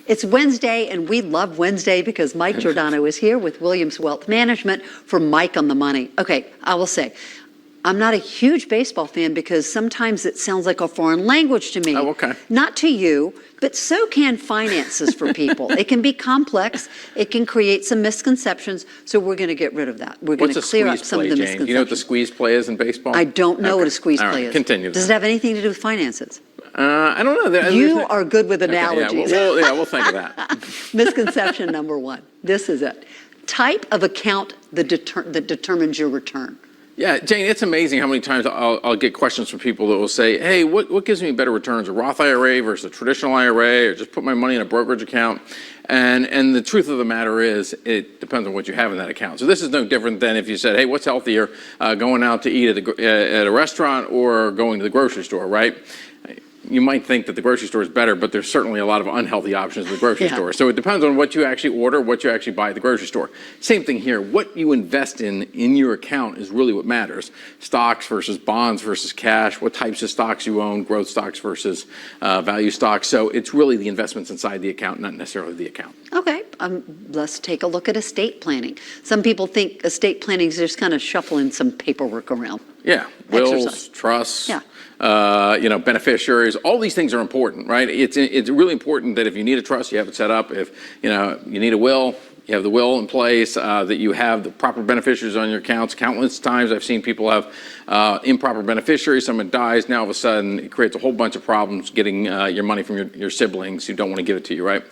It's Wednesday, and we love Wednesday because Mike Giordano is here with Williams Wealth Management for Mike on the Money. Okay, I will say, I'm not a huge baseball fan because sometimes it sounds like a foreign language to me. Oh, okay. Not to you, but so can finances for people. It can be complex. It can create some misconceptions. So we're going to get rid of that. We're going to clear up some of the misconceptions. Do you know what the squeeze play is in baseball? I don't know what a squeeze play is. Continue. Does it have anything to do with finances? I don't know. You are good with analogies. Okay, we'll think of that. Misconception number one. This is it. Type of account that determines your return. Yeah, Jane, it's amazing how many times I'll get questions from people that will say, hey, what gives me better returns, a Roth IRA versus a traditional IRA, or just put my money in a brokerage account? And the truth of the matter is, it depends on what you have in that account. So this is no different than if you said, hey, what's healthier, going out to eat at a restaurant or going to the grocery store, right? You might think that the grocery store is better, but there's certainly a lot of unhealthy options in the grocery store. So it depends on what you actually order, what you actually buy at the grocery store. Same thing here. What you invest in your account is really what matters. Stocks versus bonds versus cash, what types of stocks you own, growth stocks versus value stocks. So it's really the investments inside the account, not necessarily the account. Okay, let's take a look at estate planning. Some people think estate planning is just kind of shuffling some paperwork around. Yeah, wills, trusts. Yeah. Beneficiaries, all these things are important, right? It's really important that if you need a trust, you have it set up. If, you need a will, you have the will in place, that you have the proper beneficiaries on your accounts. Countless times I've seen people have improper beneficiaries. Someone dies, now all of a sudden it creates a whole bunch of problems getting your money from your siblings who don't want to give it to you, right?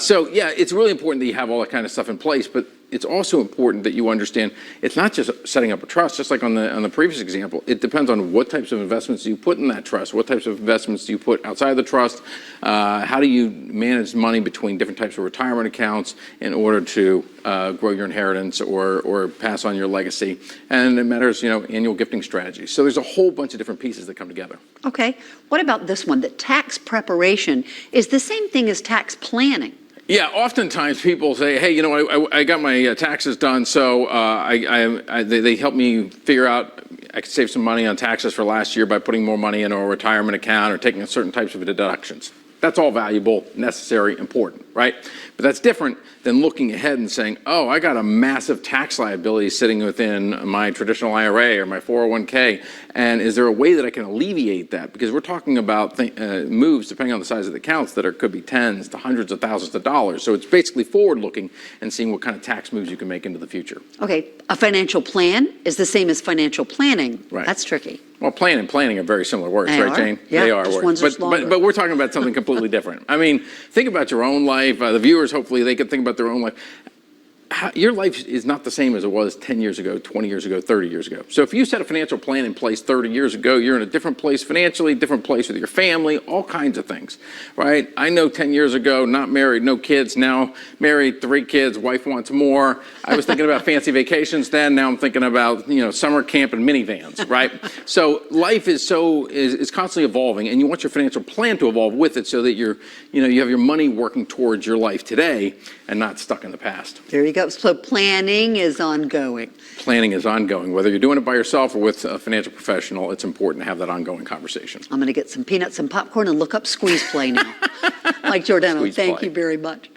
So yeah, it's really important that you have all that kind of stuff in place, but it's also important that you understand it's not just setting up a trust, just like on the previous example. It depends on what types of investments you put in that trust, what types of investments do you put outside the trust, how do you manage money between different types of retirement accounts in order to grow your inheritance or pass on your legacy. And it matters, annual gifting strategies. So there's a whole bunch of different pieces that come together. Okay, what about this one? That tax preparation is the same thing as tax planning. Yeah, oftentimes people say, hey, I got my taxes done, so they help me figure out I could save some money on taxes for last year by putting more money in a retirement account or taking certain types of deductions. That's all valuable, necessary, important, right? But that's different than looking ahead and saying, oh, I got a massive tax liability sitting within my traditional IRA or my 401k, and is there a way that I can alleviate that? Because we're talking about moves, depending on the size of the accounts, that could be tens to hundreds of thousands of dollars. So it's basically forward-looking and seeing what kind of tax moves you can make into the future. Okay, a financial plan is the same as financial planning. Right. That's tricky. Well, plan and planning are very similar words, right, Jane? Yeah, they are words. But we're talking about something completely different. I mean, think about your own life. The viewers, hopefully, they can think about their own life. Your life is not the same as it was 10 years ago, 20 years ago, 30 years ago. So if you set a financial plan in place 30 years ago, you're in a different place financially, different place with your family, all kinds of things, right? I know 10 years ago, not married, no kids, now married, 3 kids, wife wants more. I was thinking about fancy vacations then, now I'm thinking about, summer camp and minivans, right? So life is constantly evolving, and you want your financial plan to evolve with it so that you have your money working towards your life today and not stuck in the past. There you go. So planning is ongoing. Planning is ongoing. Whether you're doing it by yourself or with a financial professional, it's important to have that ongoing conversation. I'm going to get some peanuts and popcorn and look up squeeze play now. Mike Giordano, thank you very much.